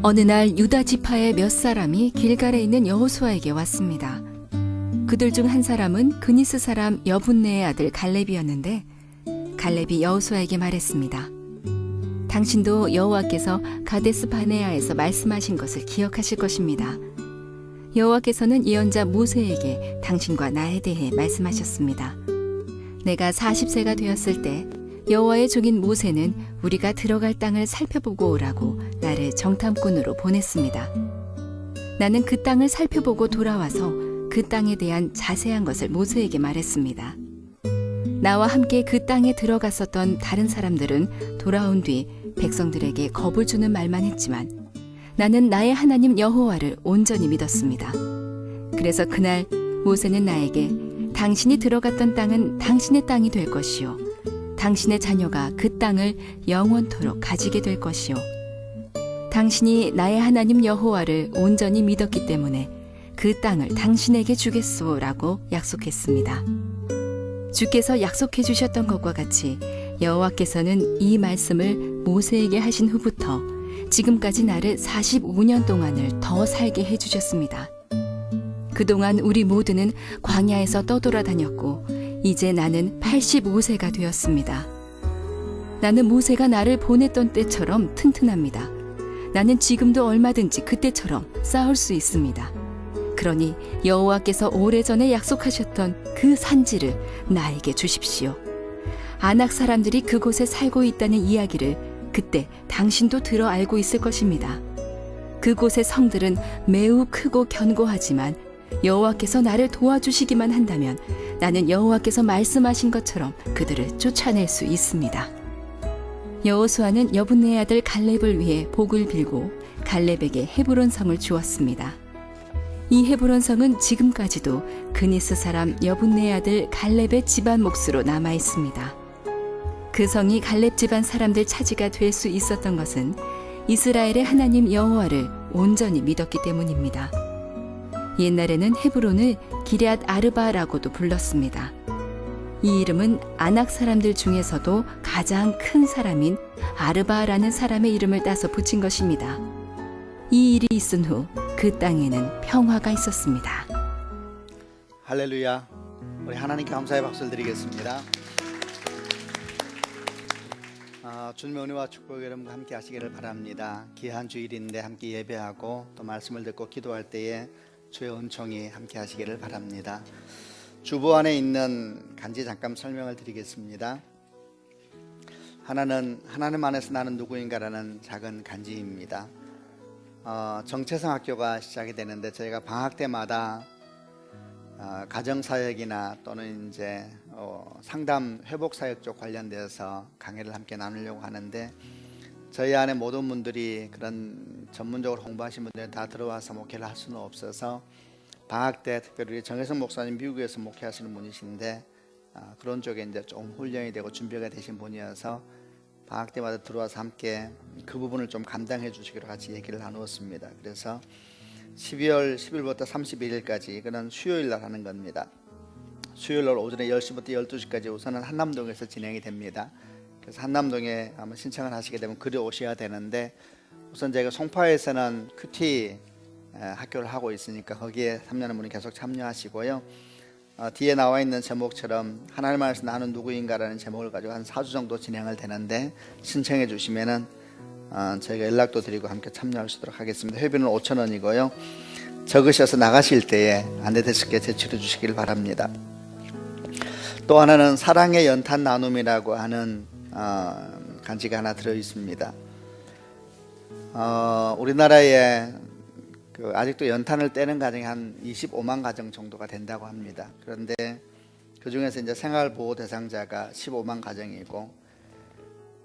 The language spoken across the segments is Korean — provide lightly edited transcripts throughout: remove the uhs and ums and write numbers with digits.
어느 날 유다 지파의 몇 사람이 길갈에 있는 여호수아에게 왔습니다. 그들 중 한 사람은 그니스 사람 여분네의 아들 갈렙이었는데 갈렙이 여호수아에게 말했습니다. 당신도 여호와께서 가데스 바네아에서 말씀하신 것을 기억하실 것입니다. 여호와께서는 예언자 모세에게 당신과 나에 대해 말씀하셨습니다. 내가 40세가 되었을 때 여호와의 종인 모세는 우리가 들어갈 땅을 살펴보고 오라고 나를 정탐꾼으로 보냈습니다. 나는 그 땅을 살펴보고 돌아와서 그 땅에 대한 자세한 것을 모세에게 말했습니다. 나와 함께 그 땅에 들어갔었던 다른 사람들은 돌아온 뒤 백성들에게 겁을 주는 말만 했지만 나는 나의 하나님 여호와를 온전히 믿었습니다. 그래서 그날 모세는 나에게 당신이 들어갔던 땅은 당신의 땅이 될 것이요 당신의 자녀가 그 땅을 영원토록 가지게 될 것이요 당신이 나의 하나님 여호와를 온전히 믿었기 때문에 그 땅을 당신에게 주겠소라고 약속했습니다. 주께서 약속해 주셨던 것과 같이 여호와께서는 이 말씀을 모세에게 하신 후부터 지금까지 나를 45년 동안을 더 살게 해주셨습니다. 그동안 우리 모두는 광야에서 떠돌아다녔고 이제 나는 85세가 되었습니다. 나는 모세가 나를 보냈던 때처럼 튼튼합니다. 나는 지금도 얼마든지 그때처럼 싸울 수 있습니다. 그러니 여호와께서 오래전에 약속하셨던 그 산지를 나에게 주십시오. 아낙 사람들이 그곳에 살고 있다는 이야기를 그때 당신도 들어 알고 있을 것입니다. 그곳의 성들은 매우 크고 견고하지만 여호와께서 나를 도와주시기만 한다면 나는 여호와께서 말씀하신 것처럼 그들을 쫓아낼 수 있습니다. 여호수아는 여분네의 아들 갈렙을 위해 복을 빌고 갈렙에게 헤브론 성을 주었습니다. 이 헤브론 성은 지금까지도 그니스 사람 여분네의 아들 갈렙의 집안 몫으로 남아 있습니다. 그 성이 갈렙 집안 사람들 차지가 될 수 있었던 것은 이스라엘의 하나님 여호와를 온전히 믿었기 때문입니다. 옛날에는 헤브론을 기럇 아르바라고도 불렀습니다. 이 이름은 아낙 사람들 중에서도 가장 큰 사람인 아르바라는 사람의 이름을 따서 붙인 것입니다. 이 일이 있은 후 그 땅에는 평화가 있었습니다. 할렐루야. 우리 하나님께 감사의 박수를 드리겠습니다. 주님의 은혜와 축복 여러분과 함께 하시기를 바랍니다. 귀한 주일인데 함께 예배하고 또 말씀을 듣고 기도할 때에 주의 은총이 함께 하시기를 바랍니다. 주보 안에 있는 간지 잠깐 설명을 드리겠습니다. 하나는 하나님 안에서 나는 누구인가라는 작은 간지입니다. 정체성 학교가 시작이 되는데 저희가 방학 때마다 가정사역이나 또는 이제 상담 회복사역 쪽 관련돼서 강의를 함께 나누려고 하는데 저희 안에 모든 분들이 그런 전문적으로 공부하신 분들이 다 들어와서 목회를 할 수는 없어서 방학 때 특별히 정혜성 목사님 미국에서 목회하시는 분이신데 그런 쪽에 이제 좀 훈련이 되고 준비가 되신 분이어서 방학 때마다 들어와서 함께 그 부분을 좀 감당해 주시기로 같이 얘기를 나누었습니다. 그래서 12월 10일부터 31일까지 이거는 수요일날 하는 겁니다. 수요일날 오전에 10시부터 12시까지 우선은 한남동에서 진행이 됩니다. 그래서 한남동에 아마 신청을 하시게 되면 그리 오셔야 되는데 우선 저희가 송파에서는 큐티 학교를 하고 있으니까 거기에 3년의 분이 계속 참여하시고요. 뒤에 나와 있는 제목처럼 하나님 안에서 나는 누구인가라는 제목을 가지고 한 4주 정도 진행을 되는데 신청해 주시면은 저희가 연락도 드리고 함께 참여할 수 있도록 하겠습니다. 회비는 5,000원이고요. 적으셔서 나가실 때에 안내데스크에 제출해 주시길 바랍니다. 또 하나는 사랑의 연탄 나눔이라고 하는 간지가 하나 들어 있습니다. 우리나라에 아직도 연탄을 떼는 가정이 한 25만 가정 정도가 된다고 합니다. 그런데 그 중에서 이제 생활보호 대상자가 15만 가정이고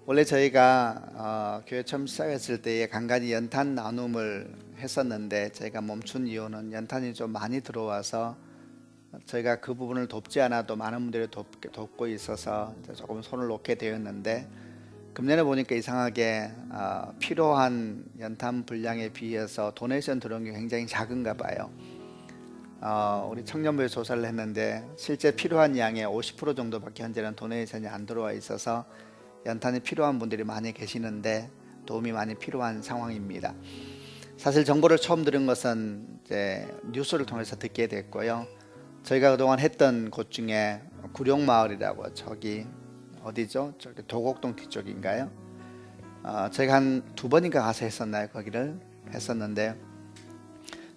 원래 저희가 교회 처음 시작했을 때에 간간히 연탄 나눔을 했었는데 저희가 멈춘 이유는 연탄이 좀 많이 들어와서 저희가 그 부분을 돕지 않아도 많은 분들이 돕고 있어서 이제 조금 손을 놓게 되었는데 금년에 보니까 이상하게 필요한 연탄 분량에 비해서 도네이션 들어온 게 굉장히 작은가 봐요. 우리 청년부에 조사를 했는데 실제 필요한 양의 50% 정도밖에 현재는 도네이션이 안 들어와 있어서 연탄이 필요한 분들이 많이 계시는데 도움이 많이 필요한 상황입니다. 사실 정보를 처음 들은 것은 이제 뉴스를 통해서 듣게 됐고요. 저희가 그동안 했던 곳 중에 구룡마을이라고, 저기 어디죠? 저기 도곡동 뒤쪽인가요? 저희가 한 2번인가 가서 했었나요? 거기를 했었는데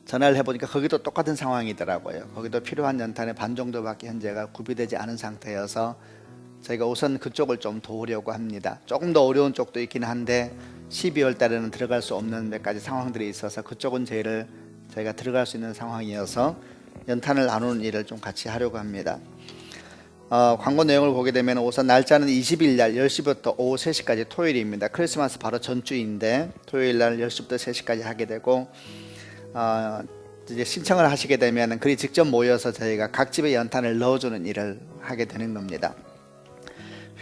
전화를 해보니까 거기도 똑같은 상황이더라고요. 거기도 필요한 연탄의 반 정도밖에 현재가 구비되지 않은 상태여서 저희가 우선 그쪽을 좀 도우려고 합니다. 조금 더 어려운 쪽도 있긴 한데 12월 달에는 들어갈 수 없는 몇 가지 상황들이 있어서 그쪽은 저희가 들어갈 수 있는 상황이어서 연탄을 나누는 일을 좀 같이 하려고 합니다. 광고 내용을 보게 되면 우선 날짜는 20일 날 10시부터 오후 3시까지 토요일입니다. 크리스마스 바로 전주인데 토요일 날 10시부터 3시까지 하게 되고 이제 신청을 하시게 되면 그리 직접 모여서 저희가 각 집에 연탄을 넣어주는 일을 하게 되는 겁니다.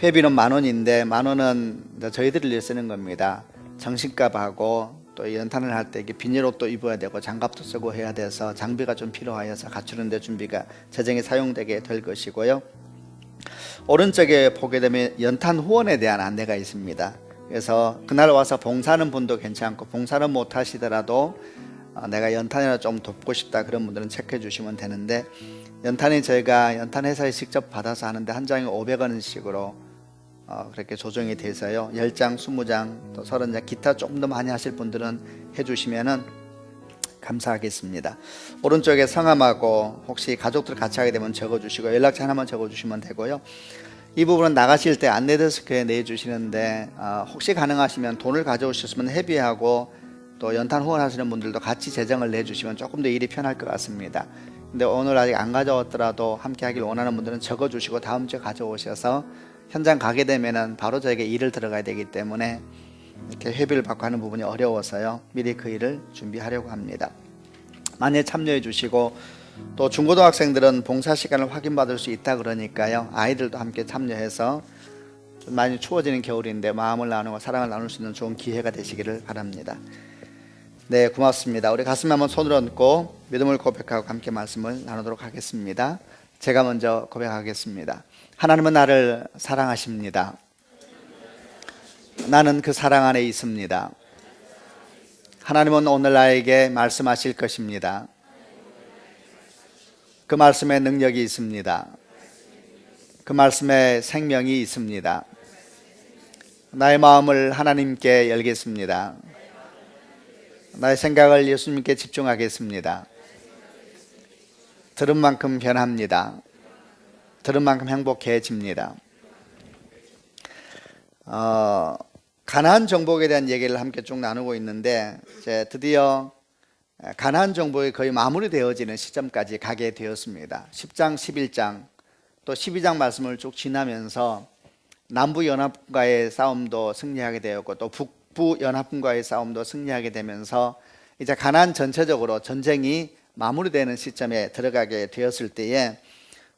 회비는 10,000원인데 10,000원은 저희들이 쓰는 겁니다. 정신값하고 또 연탄을 할 때 비닐옷도 입어야 되고 장갑도 쓰고 해야 돼서 장비가 좀 필요하여서 갖추는 데 준비가 재정에 사용되게 될 것이고요. 오른쪽에 보게 되면 연탄 후원에 대한 안내가 있습니다. 그래서 그날 와서 봉사하는 분도 괜찮고 봉사는 못 하시더라도 내가 연탄이나 좀 돕고 싶다 그런 분들은 체크해 주시면 되는데, 연탄이 저희가 연탄 회사에 직접 받아서 하는데 한 장에 500원씩으로 그렇게 조정이 돼서요. 10장, 20장, 또 30장 기타 조금 더 많이 하실 분들은 해주시면은 감사하겠습니다. 오른쪽에 성함하고 혹시 가족들 같이 하게 되면 적어주시고 연락처 하나만 적어주시면 되고요. 이 부분은 나가실 때 안내데스크에 내주시는데 혹시 가능하시면 돈을 가져오셨으면 회비하고 또 연탄 후원하시는 분들도 같이 재정을 내주시면 조금 더 일이 편할 것 같습니다. 근데 오늘 아직 안 가져왔더라도 함께 하길 원하는 분들은 적어주시고 다음 주에 가져오셔서 현장 가게 되면은 바로 저에게 일을 들어가야 되기 때문에 이렇게 회비를 받고 하는 부분이 어려워서요. 미리 그 일을 준비하려고 합니다. 많이 참여해 주시고 또 중고등학생들은 봉사 시간을 확인받을 수 있다 그러니까요. 아이들도 함께 참여해서 좀 많이 추워지는 겨울인데 마음을 나누고 사랑을 나눌 수 있는 좋은 기회가 되시기를 바랍니다. 네, 고맙습니다. 우리 가슴에 한번 손을 얹고 믿음을 고백하고 함께 말씀을 나누도록 하겠습니다. 제가 먼저 고백하겠습니다. 하나님은 나를 사랑하십니다. 나는 그 사랑 안에 있습니다. 하나님은 오늘 나에게 말씀하실 것입니다. 그 말씀에 능력이 있습니다. 그 말씀에 생명이 있습니다. 나의 마음을 하나님께 열겠습니다. 나의 생각을 예수님께 집중하겠습니다. 들은 만큼 변합니다. 들은 만큼 행복해집니다. 가나안 정복에 대한 얘기를 함께 쭉 나누고 있는데 이제 드디어 가나안 정복이 거의 마무리되어지는 시점까지 가게 되었습니다. 10장, 11장 또 12장 말씀을 쭉 지나면서 남부연합군과의 싸움도 승리하게 되었고 또 북부연합군과의 싸움도 승리하게 되면서 이제 가나안 전체적으로 전쟁이 마무리되는 시점에 들어가게 되었을 때에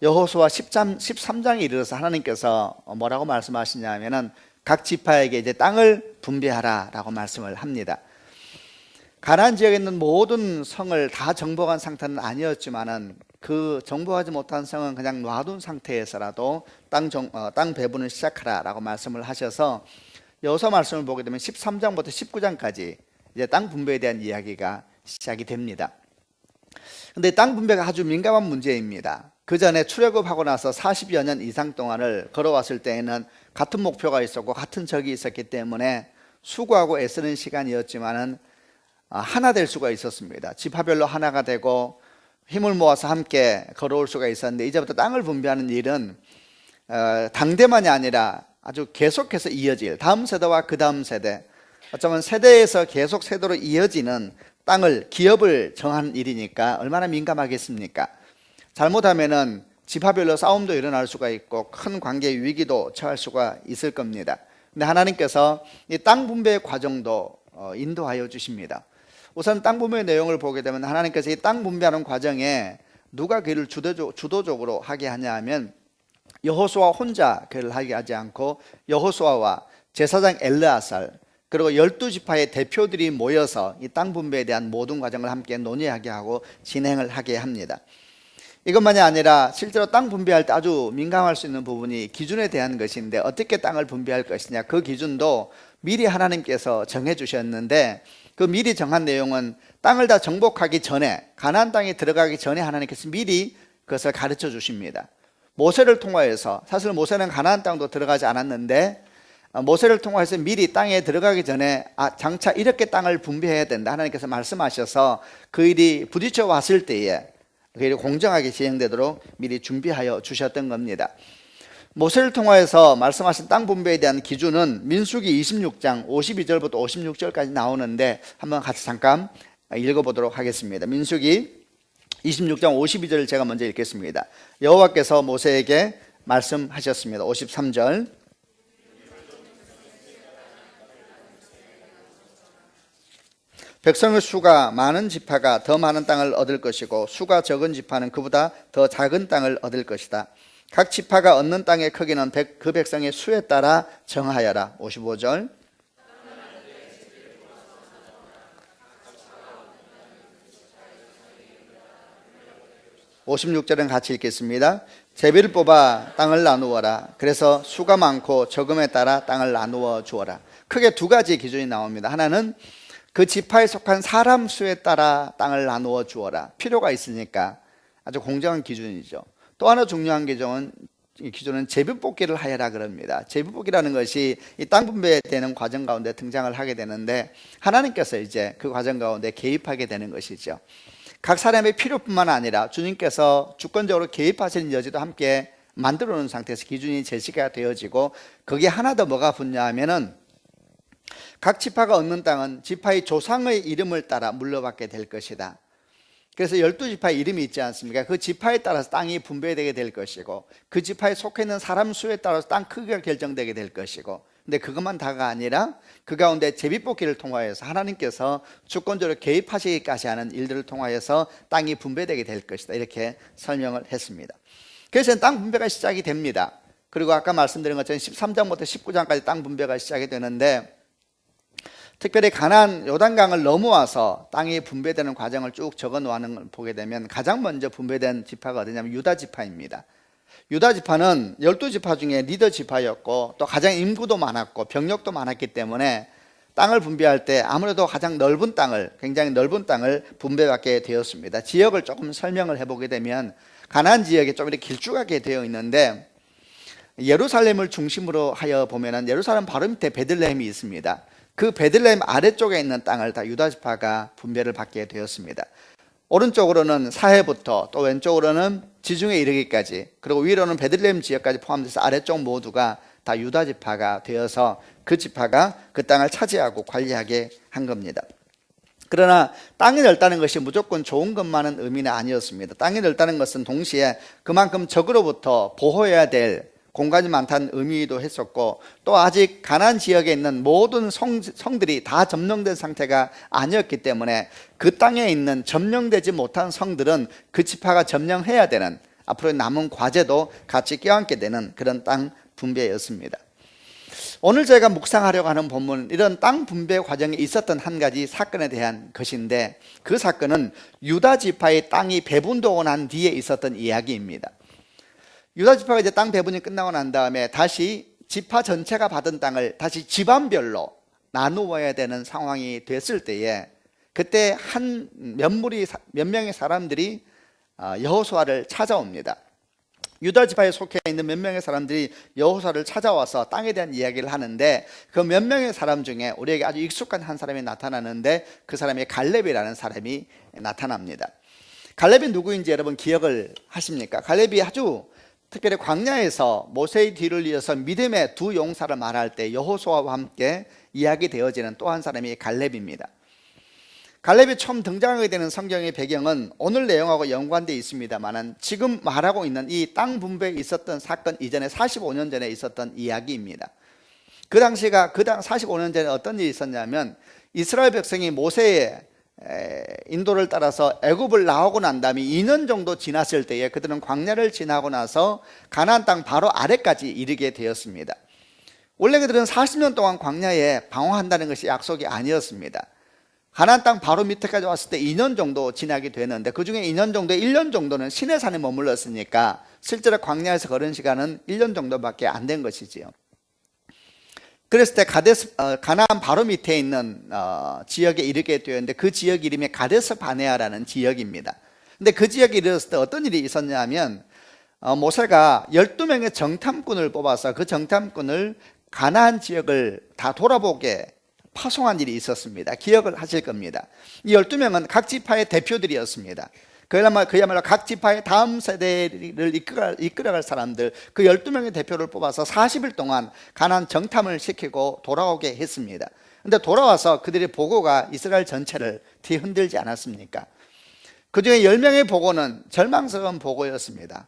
여호수아 13장에 이르러서 하나님께서 뭐라고 말씀하시냐면은 각 지파에게 이제 땅을 분배하라 라고 말씀을 합니다. 가나안 지역에 있는 모든 성을 다 정복한 상태는 아니었지만은 그 정복하지 못한 성은 그냥 놔둔 상태에서라도 땅 배분을 시작하라 라고 말씀을 하셔서 여호수아 말씀을 보게 되면 13장부터 19장까지 이제 땅 분배에 대한 이야기가 시작이 됩니다. 근데 땅 분배가 아주 민감한 문제입니다. 그 전에 출애굽하고 나서 40여 년 이상 동안을 걸어왔을 때에는 같은 목표가 있었고 같은 적이 있었기 때문에 수고하고 애쓰는 시간이었지만은 하나 될 수가 있었습니다. 지파별로 하나가 되고 힘을 모아서 함께 걸어올 수가 있었는데 이제부터 땅을 분배하는 일은 당대만이 아니라 아주 계속해서 이어질 다음 세대와 그 다음 세대, 어쩌면 세대에서 계속 세대로 이어지는 땅을, 기업을 정하는 일이니까 얼마나 민감하겠습니까? 잘못하면은 지파별로 싸움도 일어날 수가 있고 큰 관계 위기도 처할 수가 있을 겁니다. 근데 하나님께서 이 땅 분배의 과정도 인도하여 주십니다. 우선 땅 분배의 내용을 보게 되면 하나님께서 이 땅 분배하는 과정에 누가 그를 주도적으로 하게 하냐 하면 여호수아 혼자 그를 하게 하지 않고 여호수아와 제사장 엘르아살 그리고 12지파의 대표들이 모여서 이 땅 분배에 대한 모든 과정을 함께 논의하게 하고 진행을 하게 합니다. 이것만이 아니라 실제로 땅 분배할 때 아주 민감할 수 있는 부분이 기준에 대한 것인데 어떻게 땅을 분배할 것이냐 그 기준도 미리 하나님께서 정해 주셨는데 그 미리 정한 내용은 땅을 다 정복하기 전에, 가나안 땅에 들어가기 전에 하나님께서 미리 그것을 가르쳐 주십니다. 모세를 통하여서, 사실 모세는 가나안 땅도 들어가지 않았는데 모세를 통해서 미리 땅에 들어가기 전에 장차 이렇게 땅을 분배해야 된다 하나님께서 말씀하셔서 그 일이 부딪혀 왔을 때에 그 일이 공정하게 진행되도록 미리 준비하여 주셨던 겁니다. 모세를 통하여서 말씀하신 땅 분배에 대한 기준은 민수기 26장 52절부터 56절까지 나오는데 한번 같이 잠깐 읽어보도록 하겠습니다. 민수기 26장 52절을 제가 먼저 읽겠습니다. 여호와께서 모세에게 말씀하셨습니다. 53절 백성의 수가 많은 지파가 더 많은 땅을 얻을 것이고 수가 적은 지파는 그보다 더 작은 땅을 얻을 것이다. 각 지파가 얻는 땅의 크기는 그 백성의 수에 따라 정하여라. 55절 56절은 같이 읽겠습니다. 제비를 뽑아 땅을 나누어라. 그래서 수가 많고 적음에 따라 땅을 나누어 주어라. 크게 두 가지 기준이 나옵니다. 하나는 그 지파에 속한 사람 수에 따라 땅을 나누어 주어라. 필요가 있으니까 아주 공정한 기준이죠. 또 하나 중요한 기준은 제비뽑기를 하여라 그럽니다. 제비뽑기라는 것이 이 땅 분배되는 과정 가운데 등장을 하게 되는데 하나님께서 이제 그 과정 가운데 개입하게 되는 것이죠. 각 사람의 필요뿐만 아니라 주님께서 주권적으로 개입하시는 여지도 함께 만들어 놓은 상태에서 기준이 제시가 되어지고 거기에 하나 더 뭐가 붙냐 하면은 각 지파가 얻는 땅은 지파의 조상의 이름을 따라 물려받게 될 것이다. 그래서 12지파의 이름이 있지 않습니까? 그 지파에 따라서 땅이 분배되게 될 것이고 그 지파에 속해 있는 사람 수에 따라서 땅 크기가 결정되게 될 것이고 근데 그것만 다가 아니라 그 가운데 제비뽑기를 통하여서 하나님께서 주권적으로 개입하시기까지 하는 일들을 통하여서 땅이 분배되게 될 것이다. 이렇게 설명을 했습니다. 그래서 땅 분배가 시작이 됩니다. 그리고 아까 말씀드린 것처럼 13장부터 19장까지 땅 분배가 시작이 되는데 특별히 가나안 요단강을 넘어와서 땅이 분배되는 과정을 쭉 적어 놓는 걸 보게 되면 가장 먼저 분배된 지파가 어디냐면 유다 지파입니다. 유다 지파는 12지파 중에 리더 지파였고 또 가장 인구도 많았고 병력도 많았기 때문에 땅을 분배할 때 아무래도 가장 넓은 땅을, 굉장히 넓은 땅을 분배받게 되었습니다. 지역을 조금 설명을 해보게 되면 가나안 지역에 좀 이렇게 길쭉하게 되어 있는데 예루살렘을 중심으로 하여 보면은 예루살렘 바로 밑에 베들레헴이 있습니다. 그 베들레헴 아래쪽에 있는 땅을 다 유다 지파가 분배를 받게 되었습니다. 오른쪽으로는 사해부터 또 왼쪽으로는 지중해 이르기까지 그리고 위로는 베들레헴 지역까지 포함돼서 아래쪽 모두가 다 유다 지파가 되어서 그 지파가 그 땅을 차지하고 관리하게 한 겁니다. 그러나 땅이 넓다는 것이 무조건 좋은 것만은 의미는 아니었습니다. 땅이 넓다는 것은 동시에 그만큼 적으로부터 보호해야 될 공간이 많다는 의미도 했었고 또 아직 가나안 지역에 있는 모든 성들이 다 점령된 상태가 아니었기 때문에 그 땅에 있는 점령되지 못한 성들은 그 지파가 점령해야 되는 앞으로 남은 과제도 같이 껴안게 되는 그런 땅 분배였습니다. 오늘 제가 묵상하려고 하는 본문은 이런 땅 분배 과정에 있었던 한 가지 사건에 대한 것인데 그 사건은 유다 지파의 땅이 배분되고 난 뒤에 있었던 이야기입니다. 유다 지파가 이제 땅 배분이 끝나고 난 다음에 다시 지파 전체가 받은 땅을 다시 집안별로 나누어야 되는 상황이 됐을 때에 그때 몇 명의 사람들이 여호수아를 찾아옵니다. 유다 지파에 속해 있는 몇 명의 사람들이 여호수아를 찾아와서 땅에 대한 이야기를 하는데 그 몇 명의 사람 중에 우리에게 아주 익숙한 한 사람이 나타나는데 그 사람이 갈렙이라는 사람이 나타납니다. 갈렙이 누구인지 여러분 기억을 하십니까? 갈렙이 아주 특별히 광야에서 모세의 뒤를 이어서 믿음의 두 용사를 말할 때 여호수아와 함께 이야기되어지는 또 한 사람이 갈렙입니다. 갈렙이 처음 등장하게 되는 성경의 배경은 오늘 내용하고 연관되어 있습니다만 지금 말하고 있는 이 땅 분배에 있었던 사건 이전에 45년 전에 있었던 이야기입니다. 그 당시가 45년 전에 어떤 일이 있었냐면 이스라엘 백성이 모세의 인도를 따라서 애굽을 나오고 난 다음에 2년 정도 지났을 때에 그들은 광야를 지나고 나서 가나안 땅 바로 아래까지 이르게 되었습니다. 원래 그들은 40년 동안 광야에 방황한다는 것이 약속이 아니었습니다. 가나안 땅 바로 밑에까지 왔을 때 2년 정도 지나게 되는데 그 중에 2년 정도에 1년 정도는 시내산에 머물렀으니까 실제로 광야에서 걸은 시간은 1년 정도밖에 안 된 것이지요. 그랬을 때 가나안 바로 밑에 있는 지역에 이르게 되었는데 그 지역 이름이 가데스 바네아라는 지역입니다. 근데 그 지역에 이르렀을 때 어떤 일이 있었냐면 모세가 12명의 정탐꾼을 뽑아서 그 정탐꾼을 가나안 지역을 다 돌아보게 파송한 일이 있었습니다. 기억을 하실 겁니다. 이 12명은 각 지파의 대표들이었습니다. 그야말로 각 지파의 다음 세대를 이끌어갈 사람들, 그 12명의 대표를 뽑아서 40일 동안 가나안 정탐을 시키고 돌아오게 했습니다. 근데 돌아와서 그들의 보고가 이스라엘 전체를 뒤흔들지 않았습니까? 그 중에 10명의 보고는 절망스러운 보고였습니다.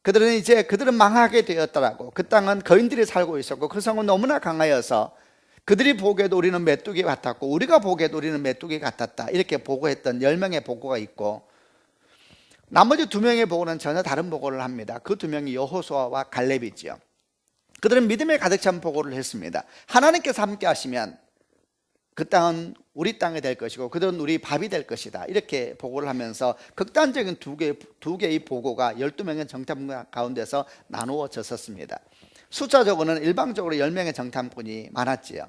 그들은 망하게 되었더라고. 그 땅은 거인들이 살고 있었고 그 성은 너무나 강하여서 그들이 보기에도 우리는 메뚜기 같았고 우리가 보기에도 우리는 메뚜기 같았다. 이렇게 보고했던 10명의 보고가 있고, 나머지 2명의 보고는 전혀 다른 보고를 합니다. 그 2명이 여호수아와 갈렙이지요. 그들은 믿음에 가득 찬 보고를 했습니다. 하나님께서 함께 하시면 그 땅은 우리 땅이 될 것이고 그들은 우리 밥이 될 것이다. 이렇게 보고를 하면서 극단적인 두 개의 보고가 12명의 정탐꾼 가운데서 나누어졌었습니다. 숫자적으로는 일방적으로 10명의 정탐꾼이 많았지요.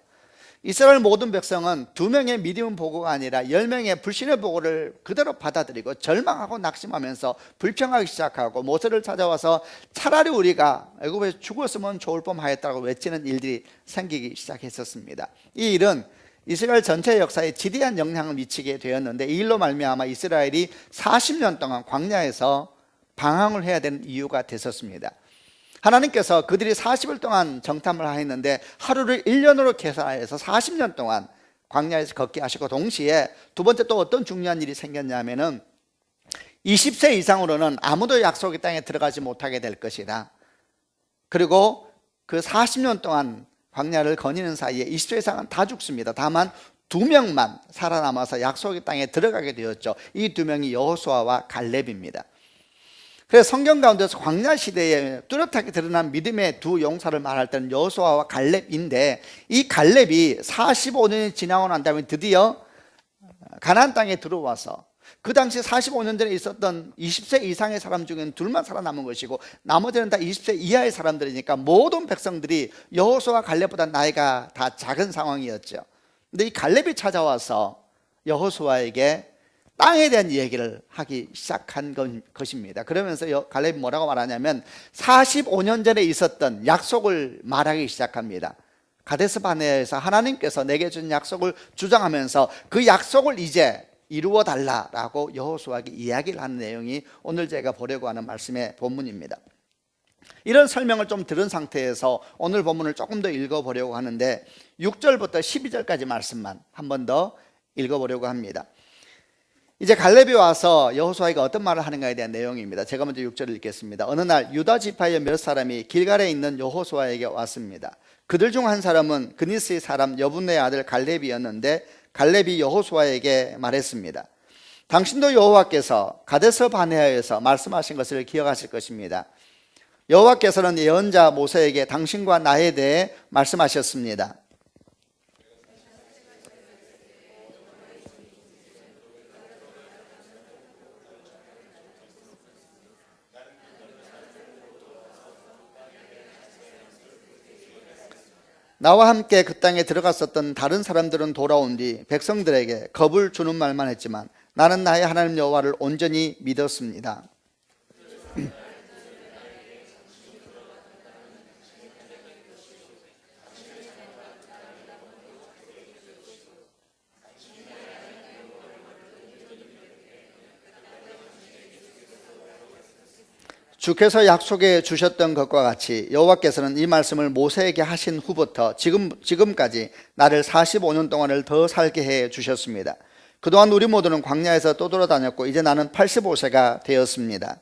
이스라엘 모든 백성은 2명의 믿음 보고가 아니라 10명의 불신의 보고를 그대로 받아들이고 절망하고 낙심하면서 불평하기 시작하고 모세를 찾아와서 차라리 우리가 애굽에서 죽었으면 좋을 뻔하였다고 외치는 일들이 생기기 시작했었습니다. 이 일은 이스라엘 전체 역사에 지대한 영향을 미치게 되었는데, 이 일로 말미암아 이스라엘이 40년 동안 광야에서 방황을 해야 되는 이유가 됐었습니다. 하나님께서 그들이 40일 동안 정탐을 하였는데 하루를 1년으로 계산해서 40년 동안 광야에서 걷게 하시고, 동시에 두 번째 또 어떤 중요한 일이 생겼냐면은 20세 이상으로는 아무도 약속의 땅에 들어가지 못하게 될 것이다. 그리고 그 40년 동안 광야를 거니는 사이에 20세 이상은 다 죽습니다. 다만 2명만 살아남아서 약속의 땅에 들어가게 되었죠. 이 2명이 여호수아와 갈렙입니다. 그래서 성경 가운데서 광야 시대에 뚜렷하게 드러난 믿음의 두 용사를 말할 때는 여호수아와 갈렙인데, 이 갈렙이 45년이 지나고 난 다음에 드디어 가나안 땅에 들어와서 그 당시 45년 전에 있었던 20세 이상의 사람 중에는 둘만 살아남은 것이고 나머지는 다 20세 이하의 사람들이니까 모든 백성들이 여호수아와 갈렙보다 나이가 다 작은 상황이었죠. 근데 이 갈렙이 찾아와서 여호수아에게 땅에 대한 이야기를 하기 시작한 것입니다. 그러면서 갈렙이 뭐라고 말하냐면 45년 전에 있었던 약속을 말하기 시작합니다. 가데스 바네아에서 하나님께서 내게 준 약속을 주장하면서 그 약속을 이제 이루어 달라라고 여호수아에게 이야기를 하는 내용이 오늘 제가 보려고 하는 말씀의 본문입니다. 이런 설명을 좀 들은 상태에서 오늘 본문을 조금 더 읽어보려고 하는데 6절부터 12절까지 말씀만 한 번 더 읽어보려고 합니다. 이제 갈렙이 와서 여호수아에게 어떤 말을 하는가에 대한 내용입니다. 제가 먼저 6절을 읽겠습니다. 어느 날 유다 지파의 몇 사람이 길갈에 있는 여호수아에게 왔습니다. 그들 중 한 사람은 그니스의 사람 여분네의 아들 갈렙이었는데, 갈렙이 여호수아에게 말했습니다. 당신도 여호와께서 가데스 바네아에서 말씀하신 것을 기억하실 것입니다. 여호와께서는 예언자 모세에게 당신과 나에 대해 말씀하셨습니다. 나와 함께 그 땅에 들어갔었던 다른 사람들은 돌아온 뒤 백성들에게 겁을 주는 말만 했지만 나는 나의 하나님 여호와를 온전히 믿었습니다. 주께서 약속해 주셨던 것과 같이 여호와께서는 이 말씀을 모세에게 하신 후부터 지금까지 나를 45년 동안을 더 살게 해 주셨습니다. 그동안 우리 모두는 광야에서 떠돌아다녔고 이제 나는 85세가 되었습니다.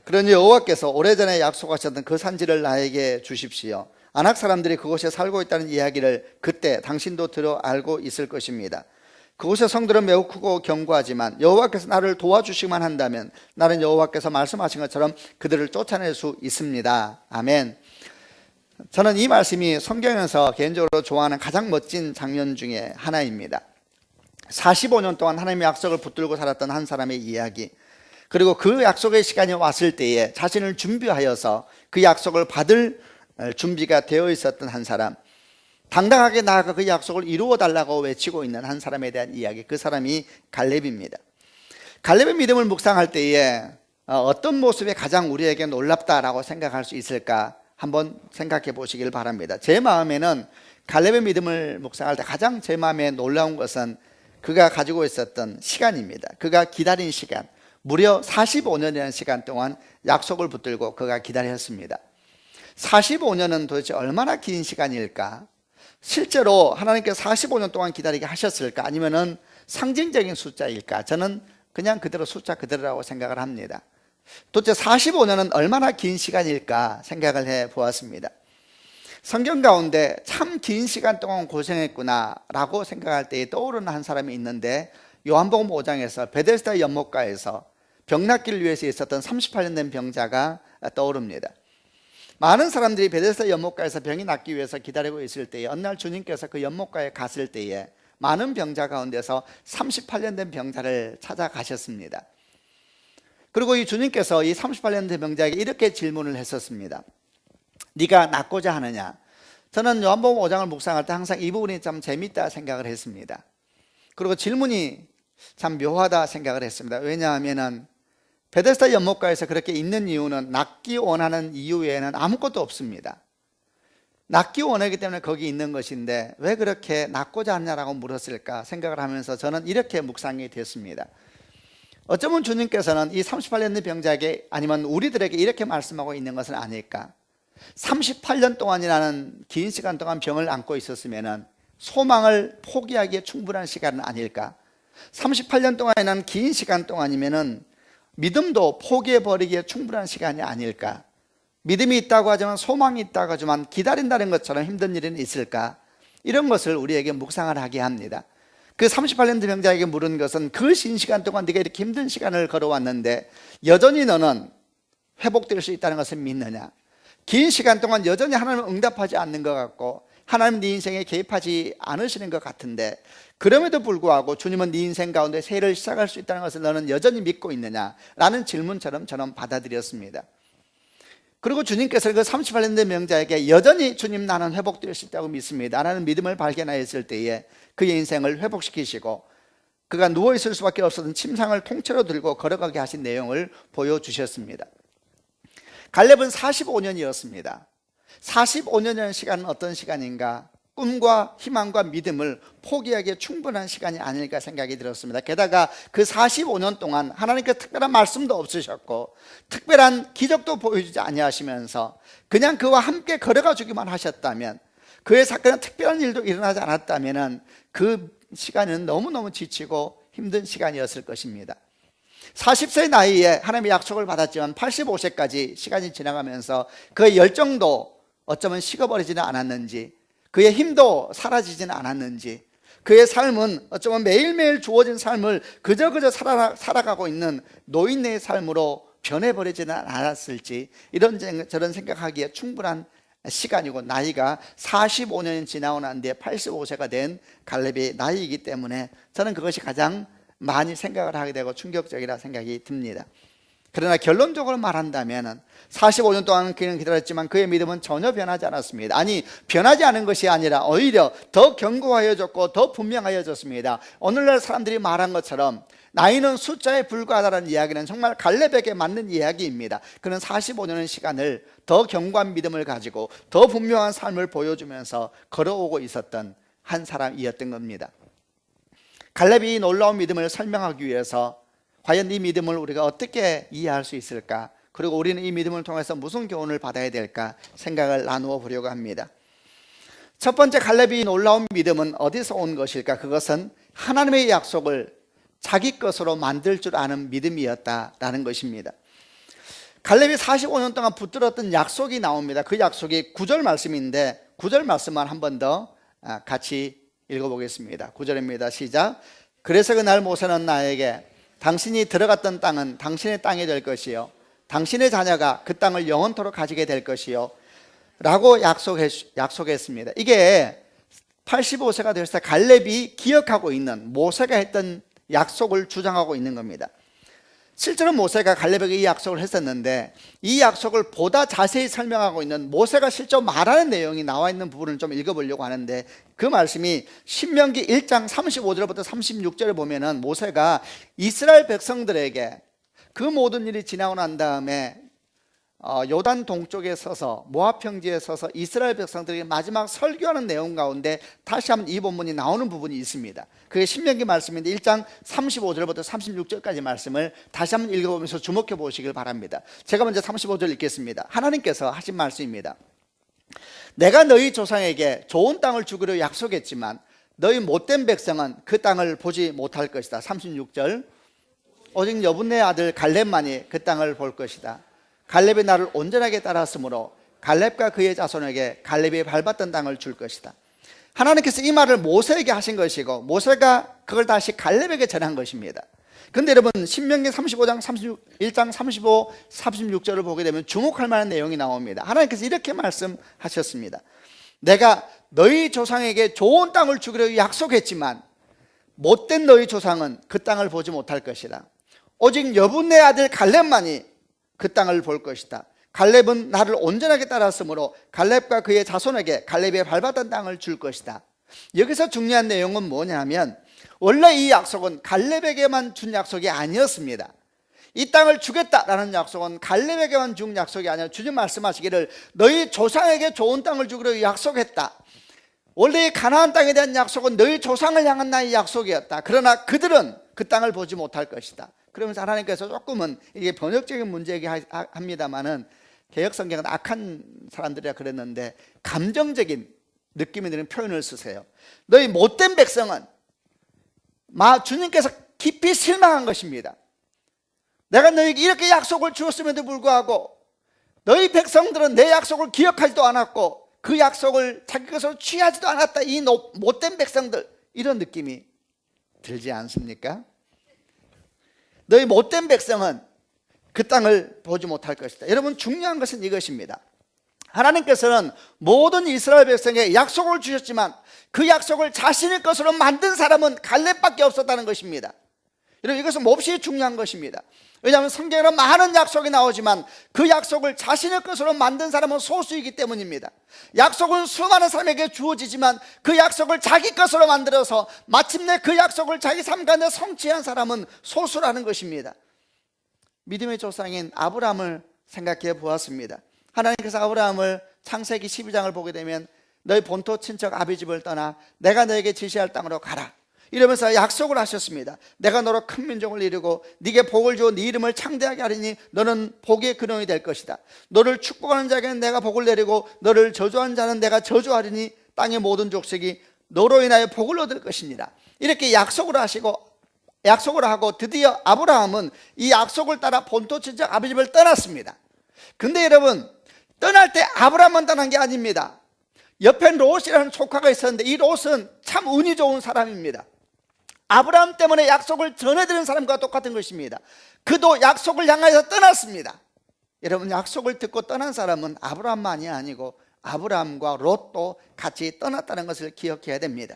그러니 여호와께서 오래전에 약속하셨던 그 산지를 나에게 주십시오. 아낙 사람들이 그곳에 살고 있다는 이야기를 그때 당신도 들어 알고 있을 것입니다. 그곳의 성들은 매우 크고 견고하지만 여호와께서 나를 도와주시기만 한다면 나는 여호와께서 말씀하신 것처럼 그들을 쫓아낼 수 있습니다. 아멘. 저는 이 말씀이 성경에서 개인적으로 좋아하는 가장 멋진 장면 중에 하나입니다. 45년 동안 하나님의 약속을 붙들고 살았던 한 사람의 이야기. 그리고 그 약속의 시간이 왔을 때에 자신을 준비하여서 그 약속을 받을 준비가 되어 있었던 한 사람, 당당하게 나아가 그 약속을 이루어 달라고 외치고 있는 한 사람에 대한 이야기, 그 사람이 갈렙입니다. 갈렙의 믿음을 묵상할 때에 어떤 모습이 가장 우리에게 놀랍다라고 생각할 수 있을까 한번 생각해 보시길 바랍니다. 제 마음에는 갈렙의 믿음을 묵상할 때 가장 제 마음에 놀라운 것은 그가 가지고 있었던 시간입니다. 그가 기다린 시간, 무려 45년이라는 시간 동안 약속을 붙들고 그가 기다렸습니다. 45년은 도대체 얼마나 긴 시간일까? 실제로 하나님께서 45년 동안 기다리게 하셨을까? 아니면은 상징적인 숫자일까? 저는 그냥 그대로 숫자 그대로라고 생각을 합니다. 도대체 45년은 얼마나 긴 시간일까 생각을 해 보았습니다. 성경 가운데 참 긴 시간 동안 고생했구나 라고 생각할 때에 떠오르는 한 사람이 있는데, 요한복음 5장에서 베데스다 연못가에서 병 낫기를 위해서 있었던 38년 된 병자가 떠오릅니다. 많은 사람들이 베데스다 연못가에서 병이 낫기 위해서 기다리고 있을 때에 어느 날 주님께서 그 연못가에 갔을 때에 많은 병자 가운데서 38년 된 병자를 찾아가셨습니다. 그리고 이 주님께서 이 38년 된 병자에게 이렇게 질문을 했었습니다. 네가 낫고자 하느냐? 저는 요한복음 5장을 묵상할 때 항상 이 부분이 참 재밌다 생각을 했습니다. 그리고 질문이 참 묘하다 생각을 했습니다. 왜냐하면 베데스다 연못가에서 그렇게 있는 이유는 낫기 원하는 이유 외에는 아무것도 없습니다. 낫기 원하기 때문에 거기 있는 것인데 왜 그렇게 낫고자 하느냐라고 물었을까 생각을 하면서 저는 이렇게 묵상이 됐습니다. 어쩌면 주님께서는 이 38년 된 병자에게, 아니면 우리들에게 이렇게 말씀하고 있는 것은 아닐까? 38년 동안이라는 긴 시간 동안 병을 안고 있었으면 소망을 포기하기에 충분한 시간은 아닐까? 38년 동안이라는 긴 시간 동안이면 믿음도 포기해버리기에 충분한 시간이 아닐까? 믿음이 있다고 하지만 소망이 있다고 하지만 기다린다는 것처럼 힘든 일은 있을까? 이런 것을 우리에게 묵상을 하게 합니다. 그 38년 된 병자에게 물은 것은 그 긴 시간 동안 네가 이렇게 힘든 시간을 걸어왔는데 여전히 너는 회복될 수 있다는 것을 믿느냐? 긴 시간 동안 여전히 하나님은 응답하지 않는 것 같고 하나님 네 인생에 개입하지 않으시는 것 같은데, 그럼에도 불구하고 주님은 네 인생 가운데 새해를 시작할 수 있다는 것을 너는 여전히 믿고 있느냐? 라는 질문처럼 저는 받아들였습니다. 그리고 주님께서 그 38년 된 병자에게 여전히 주님 나는 회복될 수 있다고 믿습니다 라는 믿음을 발견하였을 때에 그의 인생을 회복시키시고 그가 누워있을 수밖에 없었던 침상을 통째로 들고 걸어가게 하신 내용을 보여주셨습니다. 갈렙은 45년이었습니다 45년이라는 시간은 어떤 시간인가? 꿈과 희망과 믿음을 포기하기에 충분한 시간이 아닐까 생각이 들었습니다. 게다가 그 45년 동안 하나님께서 특별한 말씀도 없으셨고 특별한 기적도 보여주지 아니하시면서 그냥 그와 함께 걸어가 주기만 하셨다면, 그의 사건에 특별한 일도 일어나지 않았다면 그 시간은 너무너무 지치고 힘든 시간이었을 것입니다. 40세 나이에 하나님의 약속을 받았지만 85세까지 시간이 지나가면서 그의 열정도 어쩌면 식어버리지는 않았는지, 그의 힘도 사라지지는 않았는지, 그의 삶은 어쩌면 매일매일 주어진 삶을 그저 살아가고 있는 노인의 삶으로 변해버리지는 않았을지, 이런저런 생각하기에 충분한 시간이고, 나이가 45년이 지나고 난 뒤에 85세가 된 갈렙의 나이이기 때문에 저는 그것이 가장 많이 생각을 하게 되고 충격적이라 생각이 듭니다. 그러나 결론적으로 말한다면 45년 동안 그는 기다렸지만 그의 믿음은 전혀 변하지 않았습니다. 아니, 변하지 않은 것이 아니라 오히려 더 견고해졌고 더 분명해졌습니다. 오늘날 사람들이 말한 것처럼 나이는 숫자에 불과하다는 이야기는 정말 갈렙에게 맞는 이야기입니다. 그는 45년의 시간을 더 견고한 믿음을 가지고 더 분명한 삶을 보여주면서 걸어오고 있었던 한 사람이었던 겁니다. 갈렙이 이 놀라운 믿음을 설명하기 위해서 과연 이 믿음을 우리가 어떻게 이해할 수 있을까? 그리고 우리는 이 믿음을 통해서 무슨 교훈을 받아야 될까 생각을 나누어 보려고 합니다. 첫 번째, 갈렙이 놀라운 믿음은 어디서 온 것일까? 그것은 하나님의 약속을 자기 것으로 만들 줄 아는 믿음이었다라는 것입니다. 갈렙이 45년 동안 붙들었던 약속이 나옵니다. 그 약속이 9절 말씀인데 9절 말씀만 한 번 더 같이 읽어보겠습니다. 9절입니다. 시작. 그래서 그날 모세는 나에게 당신이 들어갔던 땅은 당신의 땅이 될 것이요 당신의 자녀가 그 땅을 영원토록 가지게 될 것이요 라고 약속했습니다. 이게 85세가 됐을 때 갈렙이 기억하고 있는, 모세가 했던 약속을 주장하고 있는 겁니다. 실제로 모세가 갈렙에게 이 약속을 했었는데 이 약속을 보다 자세히 설명하고 있는 모세가 실제로 말하는 내용이 나와 있는 부분을 좀 읽어보려고 하는데 그 말씀이 신명기 1장 35절부터 36절을 보면은 모세가 이스라엘 백성들에게 그 모든 일이 지나고 난 다음에 요단 동쪽에 서서 모압 평지에 서서 이스라엘 백성들에게 마지막 설교하는 내용 가운데 다시 한번 이 본문이 나오는 부분이 있습니다. 그게 신명기 말씀인데 1장 35절부터 36절까지 말씀을 다시 한번 읽어보면서 주목해 보시길 바랍니다. 제가 먼저 35절 읽겠습니다. 하나님께서 하신 말씀입니다. 내가 너희 조상에게 좋은 땅을 주기로 약속했지만 너희 못된 백성은 그 땅을 보지 못할 것이다. 36절 오직 여분네 아들 갈렙만이 그 땅을 볼 것이다. 갈렙이 나를 온전하게 따랐으므로 갈렙과 그의 자손에게 갈렙이 밟았던 땅을 줄 것이다. 하나님께서 이 말을 모세에게 하신 것이고 모세가 그걸 다시 갈렙에게 전한 것입니다. 그런데 여러분 신명기 35장 1장 35, 36절을 보게 되면 주목할 만한 내용이 나옵니다. 하나님께서 이렇게 말씀하셨습니다. 내가 너희 조상에게 좋은 땅을 주기로 약속했지만 못된 너희 조상은 그 땅을 보지 못할 것이다. 오직 여분네 아들 갈렙만이 그 땅을 볼 것이다. 갈렙은 나를 온전하게 따랐으므로 갈렙과 그의 자손에게 갈렙이 밟았던 땅을 줄 것이다. 여기서 중요한 내용은 뭐냐면 원래 이 약속은 갈렙에게만 준 약속이 아니었습니다. 이 땅을 주겠다라는 약속은 갈렙에게만 준 약속이 아니라 주님 말씀하시기를 너희 조상에게 좋은 땅을 주기로 약속했다. 원래 이 가나안 땅에 대한 약속은 너희 조상을 향한 나의 약속이었다. 그러나 그들은 그 땅을 보지 못할 것이다. 그러면서 하나님께서 조금은 이게 번역적인 문제이긴 합니다만은 개혁성경은 악한 사람들이라 그랬는데 감정적인 느낌이 드는 표현을 쓰세요. 너희 못된 백성은 주님께서 깊이 실망한 것입니다. 내가 너희에게 이렇게 약속을 주었음에도 불구하고 너희 백성들은 내 약속을 기억하지도 않았고 그 약속을 자기 것으로 취하지도 않았다. 이 못된 백성들, 이런 느낌이 들지 않습니까? 너희 못된 백성은 그 땅을 보지 못할 것이다. 여러분 중요한 것은 이것입니다. 하나님께서는 모든 이스라엘 백성에게 약속을 주셨지만 그 약속을 자신의 것으로 만든 사람은 갈렙밖에 없었다는 것입니다. 여러분 이것은 몹시 중요한 것입니다. 왜냐하면 성경에는 많은 약속이 나오지만 그 약속을 자신의 것으로 만든 사람은 소수이기 때문입니다. 약속은 수많은 사람에게 주어지지만 그 약속을 자기 것으로 만들어서 마침내 그 약속을 자기 삶 가운데 성취한 사람은 소수라는 것입니다. 믿음의 조상인 아브라함을 생각해 보았습니다. 하나님께서 아브라함을 창세기 12장을 보게 되면 너희 본토 친척 아비 집을 떠나 내가 너에게 지시할 땅으로 가라 이러면서 약속을 하셨습니다. 내가 너로 큰 민족을 이루고 네게 복을 주어 네 이름을 창대하게 하리니 너는 복의 근원이 될 것이다. 너를 축복하는 자에게는 내가 복을 내리고 너를 저주하는 자는 내가 저주하리니 땅의 모든 족속이 너로 인하여 복을 얻을 것이니라. 이렇게 약속을 하고 드디어 아브라함은 이 약속을 따라 본토 친척 아비 집을 떠났습니다. 근데 여러분 떠날 때 아브라함만 떠난 게 아닙니다. 옆에 롯이라는 조카가 있었는데 이 롯은 참 운이 좋은 사람입니다. 아브라함 때문에 약속을 전해드린 사람과 똑같은 것입니다. 그도 약속을 향하여서 떠났습니다. 여러분 약속을 듣고 떠난 사람은 아브라함만이 아니고 아브라함과 롯도 같이 떠났다는 것을 기억해야 됩니다.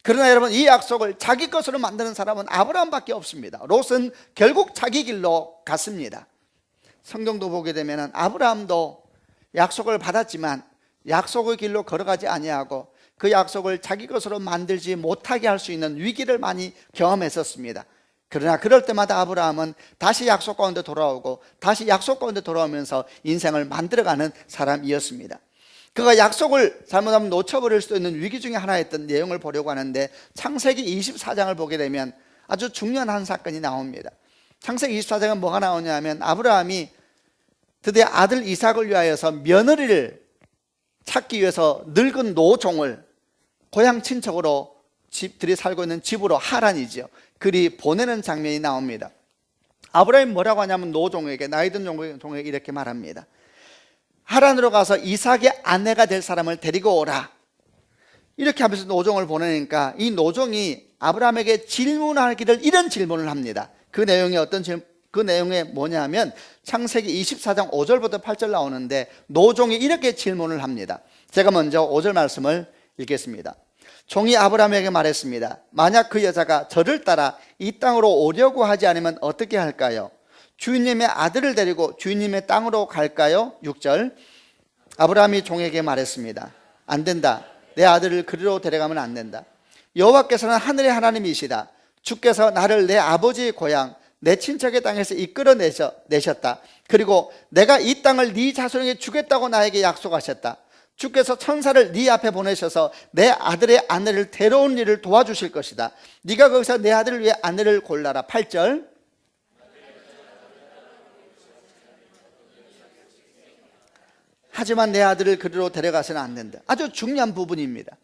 그러나 여러분 이 약속을 자기 것으로 만드는 사람은 아브라함밖에 없습니다. 롯은 결국 자기 길로 갔습니다. 성경도 보게 되면 아브라함도 약속을 받았지만 약속의 길로 걸어가지 아니하고 그 약속을 자기 것으로 만들지 못하게 할 수 있는 위기를 많이 경험했었습니다. 그러나 그럴 때마다 아브라함은 다시 약속 가운데 돌아오고 다시 약속 가운데 돌아오면서 인생을 만들어가는 사람이었습니다. 그가 약속을 잘못하면 놓쳐버릴 수도 있는 위기 중에 하나였던 내용을 보려고 하는데 창세기 24장을 보게 되면 아주 중요한 한 사건이 나옵니다. 창세기 24장은 뭐가 나오냐면 아브라함이 드디어 아들 이삭을 위하여서 며느리를 찾기 위해서 늙은 노종을 고향 친척으로 집들이 살고 있는 집으로 하란이죠. 그리 보내는 장면이 나옵니다. 아브라함이 뭐라고 하냐면 노종에게 나이 든 종에게 이렇게 말합니다. 하란으로 가서 이삭의 아내가 될 사람을 데리고 오라. 이렇게 하면서 노종을 보내니까 이 노종이 아브라함에게 질문하기를 이런 질문을 합니다. 그 내용이 뭐냐면 창세기 24장 5절부터 8절 나오는데 노종이 이렇게 질문을 합니다. 제가 먼저 5절 말씀을 읽겠습니다. 종이 아브라함에게 말했습니다. 만약 그 여자가 저를 따라 이 땅으로 오려고 하지 않으면 어떻게 할까요? 주인님의 아들을 데리고 주인님의 땅으로 갈까요? 6절. 아브라함이 종에게 말했습니다. 안 된다. 내 아들을 그리로 데려가면 안 된다. 여호와께서는 하늘의 하나님이시다. 주께서 나를 내 아버지의 고향 내 친척의 땅에서 이끌어 내셨다. 그리고 내가 이 땅을 네 자손에게 주겠다고 나에게 약속하셨다. 주께서 천사를 네 앞에 보내셔서 내 아들의 아내를 데려온 일을 도와주실 것이다. 네가 거기서 내 아들을 위해 아내를 골라라. 8절. 하지만 내 아들을 그리로 데려가서는 안 된다. 아주 중요한 부분입니다.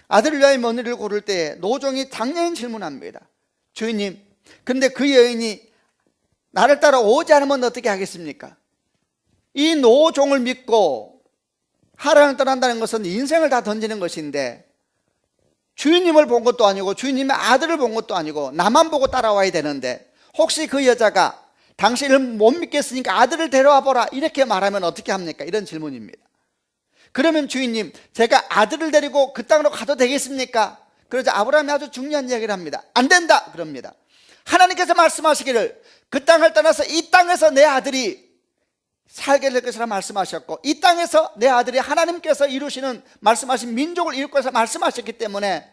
아들을 위하여 며느리를 고를 때 노종이 장례인 질문합니다. 주인님, 근데 그 여인이 나를 따라 오지 않으면 어떻게 하겠습니까? 이 노종을 믿고 하란을 떠난다는 것은 인생을 다 던지는 것인데 주인님을 본 것도 아니고 주인님의 아들을 본 것도 아니고 나만 보고 따라와야 되는데 혹시 그 여자가 당신을 못 믿겠으니까 아들을 데려와 보라 이렇게 말하면 어떻게 합니까? 이런 질문입니다. 그러면 주인님, 제가 아들을 데리고 그 땅으로 가도 되겠습니까? 그러자 아브라함이 아주 중요한 이야기를 합니다. 안 된다 그럽니다. 하나님께서 말씀하시기를 그 땅을 떠나서 이 땅에서 내 아들이 살게 될 것이라 말씀하셨고 이 땅에서 내 아들이 하나님께서 이루시는 말씀하신 민족을 이룰 것이라 말씀하셨기 때문에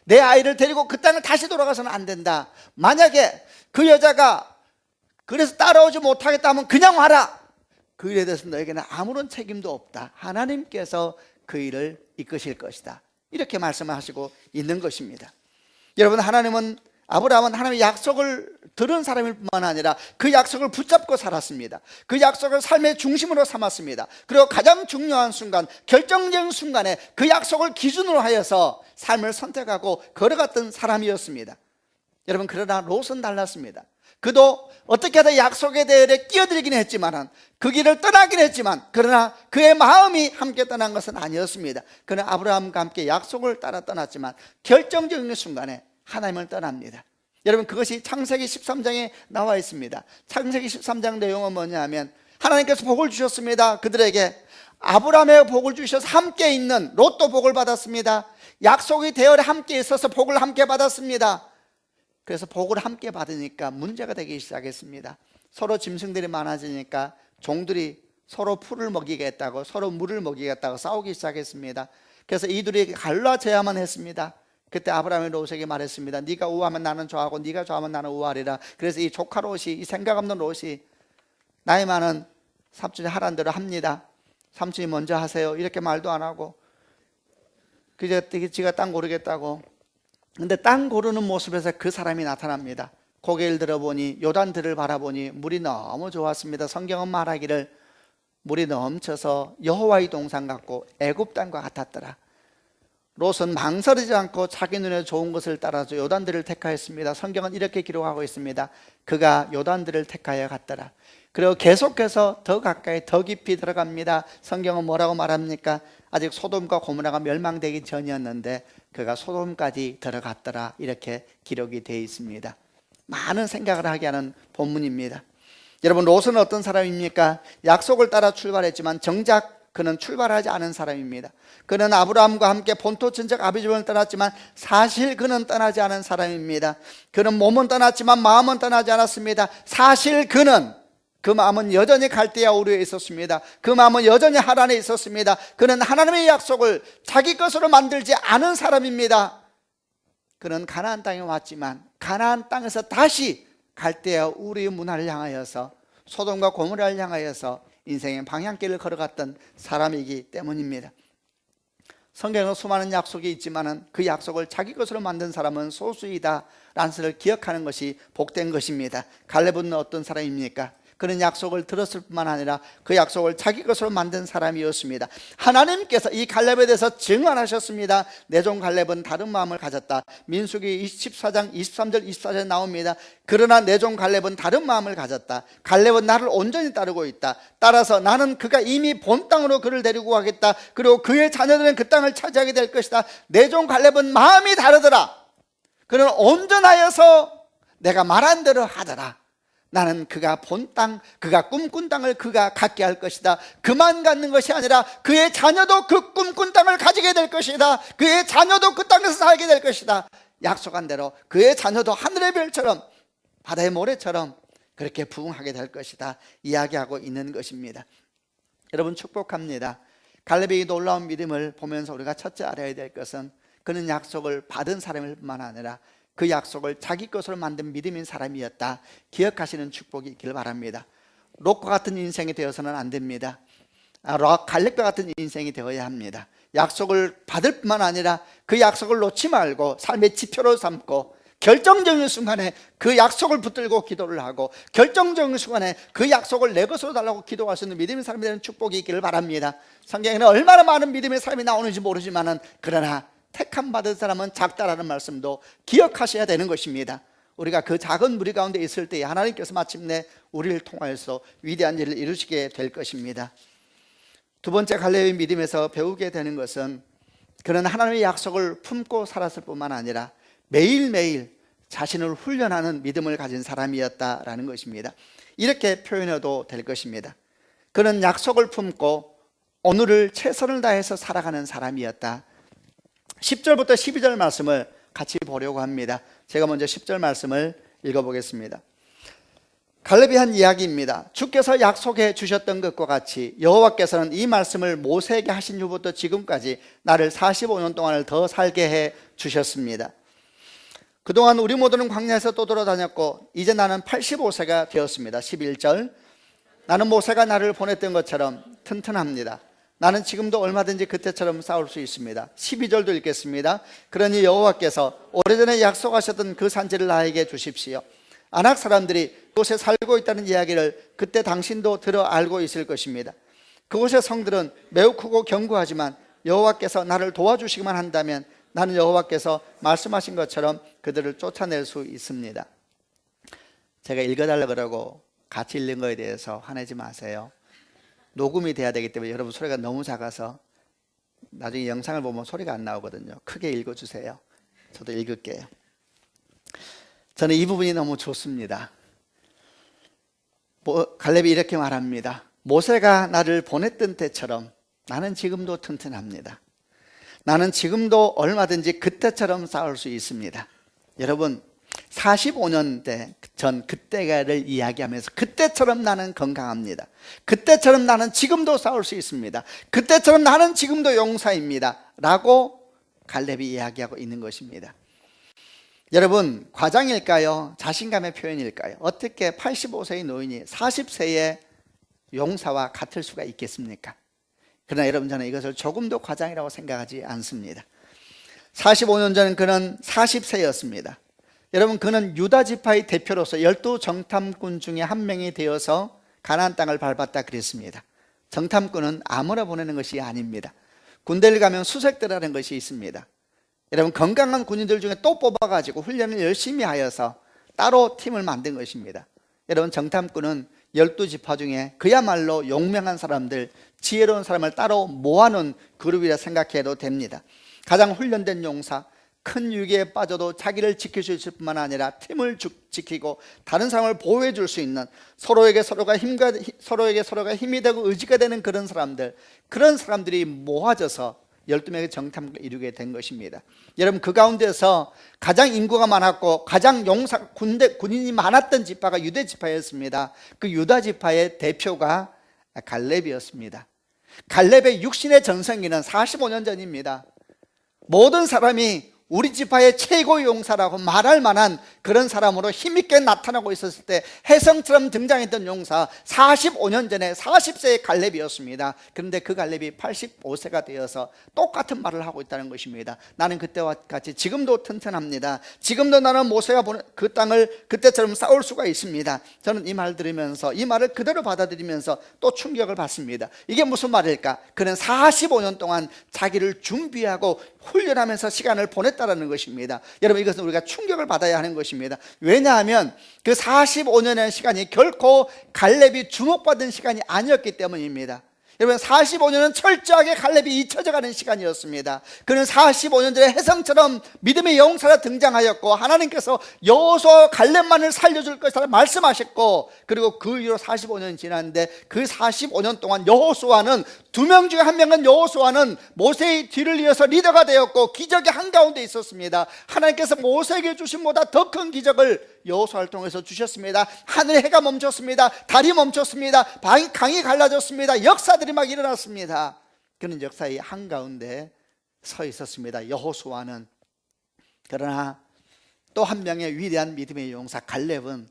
내 아이를 데리고 그 땅을 다시 돌아가서는 안 된다. 만약에 그 여자가 그래서 따라오지 못하겠다 하면 그냥 와라. 그 일에 대해서 너에게는 아무런 책임도 없다. 하나님께서 그 일을 이끄실 것이다. 이렇게 말씀하시고 있는 것입니다. 여러분, 아브라함은 하나님의 약속을 들은 사람일 뿐만 아니라 그 약속을 붙잡고 살았습니다. 그 약속을 삶의 중심으로 삼았습니다. 그리고 가장 중요한 순간, 결정적인 순간에 그 약속을 기준으로 하여서 삶을 선택하고 걸어갔던 사람이었습니다. 여러분, 그러나 롯은 달랐습니다. 그도 어떻게 하다 약속의 대열에 끼어들긴 했지만 그 길을 떠나긴 했지만 그러나 그의 마음이 함께 떠난 것은 아니었습니다. 그는 아브라함과 함께 약속을 따라 떠났지만 결정적인 순간에 하나님을 떠납니다. 여러분, 그것이 창세기 13장에 나와 있습니다. 창세기 13장 내용은 뭐냐 하면 하나님께서 복을 주셨습니다. 그들에게 아브라함의 복을 주셔서 함께 있는 롯도 복을 받았습니다. 약속의 대열에 함께 있어서 복을 함께 받았습니다. 그래서 복을 함께 받으니까 문제가 되기 시작했습니다. 서로 짐승들이 많아지니까 종들이 서로 풀을 먹이겠다고 서로 물을 먹이겠다고 싸우기 시작했습니다. 그래서 이들이 갈라져야만 했습니다. 그때 아브라함이 롯에게 말했습니다. 네가 우하면 나는 좋아하고 네가 좋아하면 나는 우하리라. 그래서 이 조카 롯이, 이 생각 없는 롯이 나이 많은 삼촌이 하란 대로 합니다. 삼촌이 먼저 하세요 이렇게 말도 안 하고 그저 지가 땅 고르겠다고. 근데 땅 고르는 모습에서 그 사람이 나타납니다. 고개를 들어보니 요단들을 바라보니 물이 너무 좋았습니다. 성경은 말하기를 물이 넘쳐서 여호와의 동산 같고 애굽 땅과 같았더라. 롯은 망설이지 않고 자기 눈에 좋은 것을 따라서 요단들을 택하였습니다. 성경은 이렇게 기록하고 있습니다. 그가 요단들을 택하여 갔더라. 그리고 계속해서 더 가까이 더 깊이 들어갑니다. 성경은 뭐라고 말합니까? 아직 소돔과 고모라가 멸망되기 전이었는데 그가 소돔까지 들어갔더라. 이렇게 기록이 되어 있습니다. 많은 생각을 하게 하는 본문입니다. 여러분, 롯은 어떤 사람입니까? 약속을 따라 출발했지만 정작 그는 출발하지 않은 사람입니다. 그는 아브라함과 함께 본토 친척 아비집을 떠났지만 사실 그는 떠나지 않은 사람입니다. 그는 몸은 떠났지만 마음은 떠나지 않았습니다. 사실 그는 그 마음은 여전히 갈대아 우르에 있었습니다. 그 마음은 여전히 하란에 있었습니다. 그는 하나님의 약속을 자기 것으로 만들지 않은 사람입니다. 그는 가나안 땅에 왔지만 가나안 땅에서 다시 갈대아 우르의 문화를 향하여서 소돔과 고모라를 향하여서 인생의 방향길을 걸어갔던 사람이기 때문입니다. 성경에 수많은 약속이 있지만 그 약속을 자기 것으로 만든 사람은 소수이다 라는 것을 기억하는 것이 복된 것입니다. 갈렙은 어떤 사람입니까? 그는 약속을 들었을 뿐만 아니라 그 약속을 자기 것으로 만든 사람이었습니다. 하나님께서 이 갈렙에 대해서 증언하셨습니다. 내 종 갈렙은 다른 마음을 가졌다. 민수기 24장 23절 24절에 나옵니다. 그러나 내 종 갈렙은 다른 마음을 가졌다. 갈렙은 나를 온전히 따르고 있다. 따라서 나는 그가 이미 본 땅으로 그를 데리고 가겠다. 그리고 그의 자녀들은 그 땅을 차지하게 될 것이다. 내 종 갈렙은 마음이 다르더라. 그는 온전하여서 내가 말한 대로 하더라. 나는 그가 본 땅, 그가 꿈꾼 땅을 그가 갖게 할 것이다. 그만 갖는 것이 아니라 그의 자녀도 그 꿈꾼 땅을 가지게 될 것이다. 그의 자녀도 그 땅에서 살게 될 것이다. 약속한 대로 그의 자녀도 하늘의 별처럼 바다의 모래처럼 그렇게 부흥하게 될 것이다 이야기하고 있는 것입니다. 여러분 축복합니다. 갈렙의 이 놀라운 믿음을 보면서 우리가 첫째 알아야 될 것은 그는 약속을 받은 사람일 뿐만 아니라 그 약속을 자기 것으로 만든 믿음인 사람이었다 기억하시는 축복이 있길 바랍니다. 롯과 같은 인생이 되어서는 안 됩니다. 갈렙과 같은 인생이 되어야 합니다. 약속을 받을 뿐만 아니라 그 약속을 놓지 말고 삶의 지표로 삼고 결정적인 순간에 그 약속을 붙들고 기도를 하고 결정적인 순간에 그 약속을 내 것으로 달라고 기도할 수 있는 믿음의 사람이 되는 축복이 있기를 바랍니다. 성경에는 얼마나 많은 믿음의 사람이 나오는지 모르지만은 그러나 택함 받은 사람은 작다라는 말씀도 기억하셔야 되는 것입니다. 우리가 그 작은 무리 가운데 있을 때 하나님께서 마침내 우리를 통하여서 위대한 일을 이루시게 될 것입니다. 두 번째 갈렙의 믿음에서 배우게 되는 것은 그는 하나님의 약속을 품고 살았을 뿐만 아니라 매일매일 자신을 훈련하는 믿음을 가진 사람이었다라는 것입니다. 이렇게 표현해도 될 것입니다. 그는 약속을 품고 오늘을 최선을 다해서 살아가는 사람이었다. 10절부터 12절 말씀을 같이 보려고 합니다. 제가 먼저 10절 말씀을 읽어보겠습니다. 갈렙이 한 이야기입니다. 주께서 약속해 주셨던 것과 같이 여호와께서는 이 말씀을 모세에게 하신 후부터 지금까지 나를 45년 동안을 더 살게 해 주셨습니다. 그동안 우리 모두는 광야에서 떠돌아다녔고 이제 나는 85세가 되었습니다. 11절 나는 모세가 나를 보냈던 것처럼 튼튼합니다. 나는 지금도 얼마든지 그때처럼 싸울 수 있습니다. 12절도 읽겠습니다. 그러니 여호와께서 오래전에 약속하셨던 그 산지를 나에게 주십시오. 아낙 사람들이 그곳에 살고 있다는 이야기를 그때 당신도 들어 알고 있을 것입니다. 그곳의 성들은 매우 크고 견고하지만 여호와께서 나를 도와주시기만 한다면 나는 여호와께서 말씀하신 것처럼 그들을 쫓아낼 수 있습니다. 제가 읽어달라고 그러고 같이 읽는 거에 대해서 화내지 마세요. 녹음이 돼야 되기 때문에 여러분 소리가 너무 작아서 나중에 영상을 보면 소리가 안 나오거든요. 크게 읽어주세요. 저도 읽을게요. 저는 이 부분이 너무 좋습니다. 갈렙이 이렇게 말합니다. 모세가 나를 보냈던 때처럼 나는 지금도 튼튼합니다. 나는 지금도 얼마든지 그때처럼 싸울 수 있습니다. 여러분 45년 전 그때를 이야기하면서 그때처럼 나는 건강합니다. 그때처럼 나는 지금도 싸울 수 있습니다. 그때처럼 나는 지금도 용사입니다 라고 갈렙이 이야기하고 있는 것입니다. 여러분 과장일까요? 자신감의 표현일까요? 어떻게 85세의 노인이 40세의 용사와 같을 수가 있겠습니까? 그러나 여러분 저는 이것을 조금도 과장이라고 생각하지 않습니다. 45년 전 그는 40세였습니다. 여러분 그는 유다 지파의 대표로서 12 정탐꾼 중에 한 명이 되어서 가나안 땅을 밟았다 그랬습니다. 정탐꾼은 아무나 보내는 것이 아닙니다. 군대를 가면 수색대라는 것이 있습니다. 여러분 건강한 군인들 중에 또 뽑아가지고 훈련을 열심히 하여서 따로 팀을 만든 것입니다. 여러분 정탐꾼은 12지파 중에 그야말로 용맹한 사람들, 지혜로운 사람을 따로 모아놓은 그룹이라 생각해도 됩니다. 가장 훈련된 용사, 큰 위기에 빠져도 자기를 지킬 수 있을 뿐만 아니라 팀을 지키고 다른 사람을 보호해 줄 수 있는 서로에게 서로가 힘이 되고 의지가 되는 그런 사람들이 모아져서 12명의 정탐꾼을 이루게 된 것입니다. 여러분 그 가운데서 가장 인구가 많았고 가장 군인이 많았던 지파가 유대 지파였습니다. 그 유다 지파의 대표가 갈렙이었습니다. 갈렙의 육신의 전성기는 45년 전입니다. 모든 사람이 우리 지파의 최고 용사라고 말할 만한 그런 사람으로 힘있게 나타나고 있었을 때 혜성처럼 등장했던 용사 45년 전에 40세의 갈렙이었습니다. 그런데 그 갈렙이 85세가 되어서 똑같은 말을 하고 있다는 것입니다. 나는 그때와 같이 지금도 튼튼합니다. 지금도 나는 모세가 보낸 그 땅을 그때처럼 싸울 수가 있습니다. 저는 이 말 들으면서 이 말을 그대로 받아들이면서 또 충격을 받습니다. 이게 무슨 말일까? 그는 45년 동안 자기를 준비하고 훈련하면서 시간을 보냈다는 것입니다. 여러분 이것은 우리가 충격을 받아야 하는 것입니다. 왜냐하면 그 45년의 시간이 결코 갈렙이 주목받은 시간이 아니었기 때문입니다. 여러분 45년은 철저하게 갈렙이 잊혀져가는 시간이었습니다. 그는 45년 전에 혜성처럼 믿음의 용사로 등장하였고 하나님께서 여호수아와 갈렙만을 살려줄 것이라 말씀하셨고 그리고 그 이후로 45년이 지났는데 그 45년 동안 여호수아는 2명 중에 1명은 여호수아는 모세의 뒤를 이어서 리더가 되었고 기적이 한가운데 있었습니다. 하나님께서 모세에게 주신 보다 더 큰 기적을 여호수아를 통해서 주셨습니다. 하늘의 해가 멈췄습니다. 달이 멈췄습니다. 강이 갈라졌습니다. 역사들이 막 일어났습니다. 그런 역사의 한가운데 서 있었습니다, 여호수아는. 그러나 또 한 명의 위대한 믿음의 용사 갈렙은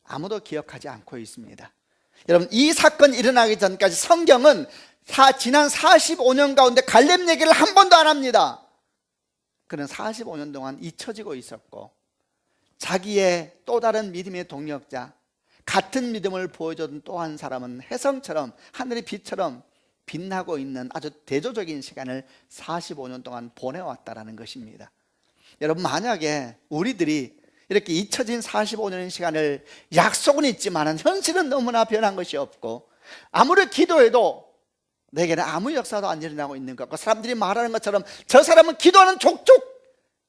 아무도 기억하지 않고 있습니다. 여러분, 이 사건이 일어나기 전까지 성경은 지난 45년 가운데 갈렙 얘기를 한 번도 안 합니다. 그는 45년 동안 잊혀지고 있었고, 자기의 또 다른 믿음의 동력자, 같은 믿음을 보여줬던 또 한 사람은 혜성처럼, 하늘의 빛처럼 빛나고 있는 아주 대조적인 시간을 45년 동안 보내왔다라는 것입니다. 여러분, 만약에 우리들이 이렇게 잊혀진 45년의 시간을, 약속은 있지만 현실은 너무나 변한 것이 없고, 아무리 기도해도 내게는 아무 역사도 안 일어나고 있는 것 같고, 사람들이 말하는 것처럼 저 사람은 기도하는 족족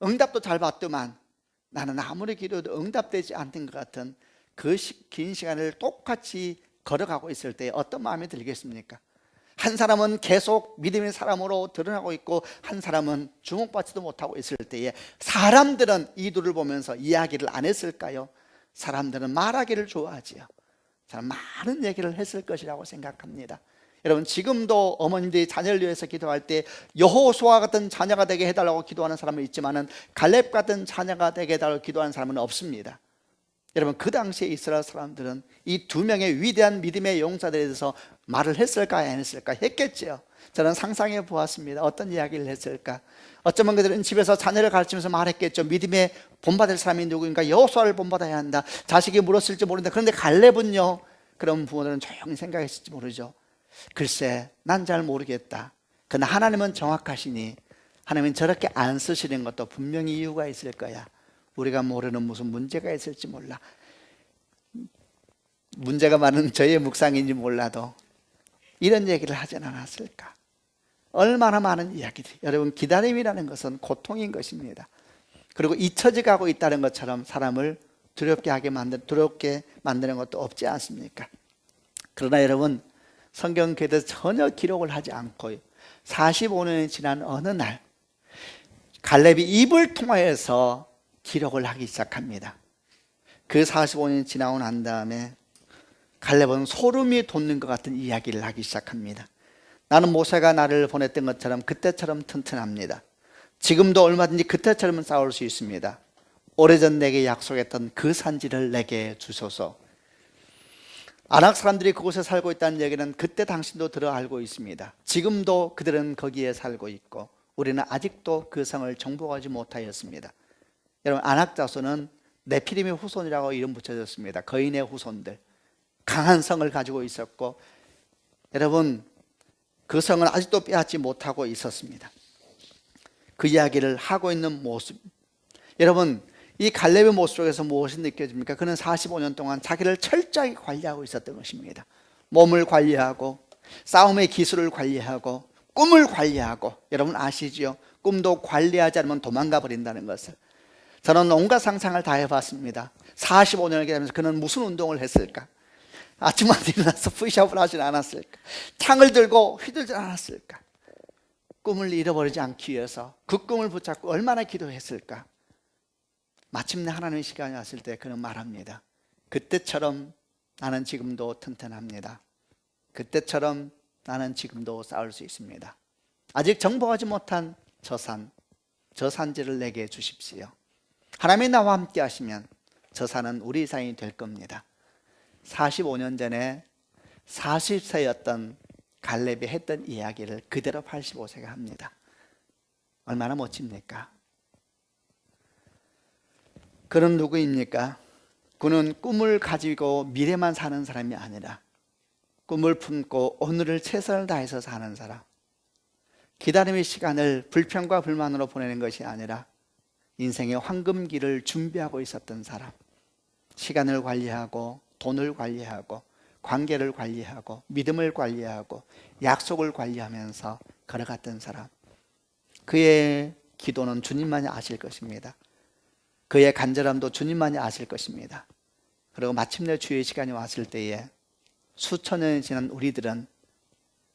응답도 잘 받더만 나는 아무리 기도해도 응답되지 않는 것 같은 그 긴 시간을 똑같이 걸어가고 있을 때 어떤 마음이 들겠습니까? 한 사람은 계속 믿음의 사람으로 드러나고 있고, 한 사람은 주목받지도 못하고 있을 때에 사람들은 이 둘을 보면서 이야기를 안 했을까요? 사람들은 말하기를 좋아하지요. 저는 많은 얘기를 했을 것이라고 생각합니다. 여러분, 지금도 어머님들이 자녀를 위해서 기도할 때 여호수아 같은 자녀가 되게 해달라고 기도하는 사람은 있지만 갈렙 같은 자녀가 되게 해달라고 기도하는 사람은 없습니다. 여러분, 그 당시에 이스라엘 사람들은 이 두 명의 위대한 믿음의 용사들에 대해서 말을 했을까 안 했을까? 했겠죠. 저는 상상해 보았습니다. 어떤 이야기를 했을까? 어쩌면 그들은 집에서 자녀를 가르치면서 말했겠죠. 믿음의 본받을 사람이 누구인가? 여호수아를 본받아야 한다. 자식이 물었을지 모른다. 그런데 갈렙은요? 그런 부모들은 조용히 생각했을지 모르죠. 글쎄, 난 잘 모르겠다. 그러나 하나님은 정확하시니 하나님은 저렇게 안 쓰시는 것도 분명히 이유가 있을 거야. 우리가 모르는 무슨 문제가 있을지 몰라. 문제가 많은 저의 묵상인지 몰라도 이런 얘기를 하진 않았을까? 얼마나 많은 이야기들이. 여러분, 기다림이라는 것은 고통인 것입니다. 그리고 잊혀져 가고 있다는 것처럼 사람을 두렵게 만드는 것도 없지 않습니까? 그러나 여러분, 성경 괴에서 전혀 기록을 하지 않고 45년이 지난 어느 날 갈렙이 입을 통하여서 기록을 하기 시작합니다. 그 45년이 지나고 난 다음에 갈렙은 소름이 돋는 것 같은 이야기를 하기 시작합니다. 나는 모세가 나를 보냈던 것처럼 그때처럼 튼튼합니다. 지금도 얼마든지 그때처럼 싸울 수 있습니다. 오래전 내게 약속했던 그 산지를 내게 주소서. 아낙 사람들이 그곳에 살고 있다는 얘기는 그때 당신도 들어 알고 있습니다. 지금도 그들은 거기에 살고 있고 우리는 아직도 그 성을 정복하지 못하였습니다. 여러분, 아낙 자손은 네피림의 후손이라고 이름 붙여졌습니다. 거인의 후손들, 강한 성을 가지고 있었고, 여러분, 그 성을 아직도 빼앗지 못하고 있었습니다. 그 이야기를 하고 있는 모습, 여러분, 이 갈렙의 모습 속에서 무엇이 느껴집니까? 그는 45년 동안 자기를 철저하게 관리하고 있었던 것입니다. 몸을 관리하고, 싸움의 기술을 관리하고, 꿈을 관리하고. 여러분 아시죠? 꿈도 관리하지 않으면 도망가 버린다는 것을. 저는 온갖 상상을 다 해봤습니다. 45년을 기다리면서 그는 무슨 운동을 했을까? 아침마다 일어나서 푸시업을 하진 않았을까? 창을 들고 휘둘지 않았을까? 꿈을 잃어버리지 않기 위해서 그 꿈을 붙잡고 얼마나 기도했을까? 마침내 하나님의 시간이 왔을 때 그는 말합니다. 그때처럼 나는 지금도 튼튼합니다. 그때처럼 나는 지금도 싸울 수 있습니다. 아직 정복하지 못한 저 산지를 내게 주십시오. 하나님이 나와 함께 하시면 저 산은 우리 산이 될 겁니다. 45년 전에 40세였던 갈렙이 했던 이야기를 그대로 85세가 합니다. 얼마나 멋집니까? 그는 누구입니까? 그는 꿈을 가지고 미래만 사는 사람이 아니라 꿈을 품고 오늘을 최선을 다해서 사는 사람, 기다림의 시간을 불평과 불만으로 보내는 것이 아니라 인생의 황금기를 준비하고 있었던 사람, 시간을 관리하고 돈을 관리하고 관계를 관리하고 믿음을 관리하고 약속을 관리하면서 걸어갔던 사람, 그의 기도는 주님만이 아실 것입니다. 그의 간절함도 주님만이 아실 것입니다. 그리고 마침내 주의 시간이 왔을 때에 수천 년이 지난 우리들은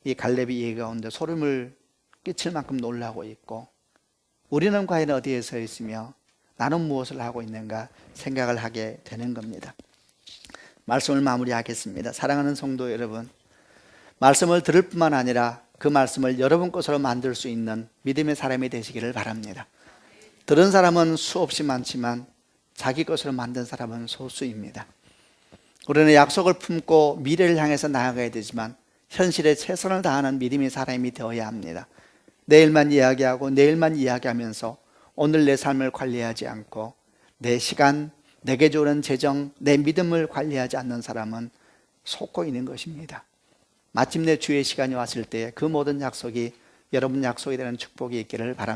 이 갈렙의 얘기 가운데 소름을 끼칠 만큼 놀라고 있고, 우리는 과연 어디에 서 있으며 나는 무엇을 하고 있는가 생각을 하게 되는 겁니다. 말씀을 마무리하겠습니다. 사랑하는 성도 여러분, 말씀을 들을 뿐만 아니라 그 말씀을 여러분 것으로 만들 수 있는 믿음의 사람이 되시기를 바랍니다. 들은 사람은 수없이 많지만 자기 것으로 만든 사람은 소수입니다. 우리는 약속을 품고 미래를 향해서 나아가야 되지만 현실에 최선을 다하는 믿음의 사람이 되어야 합니다. 내일만 이야기하고 내일만 이야기하면서 오늘 내 삶을 관리하지 않고 내 시간, 내게 주는 재정, 내 믿음을 관리하지 않는 사람은 속고 있는 것입니다. 마침내 주의 시간이 왔을 때 그 모든 약속이 여러분 약속이 되는 축복이 있기를 바랍니다.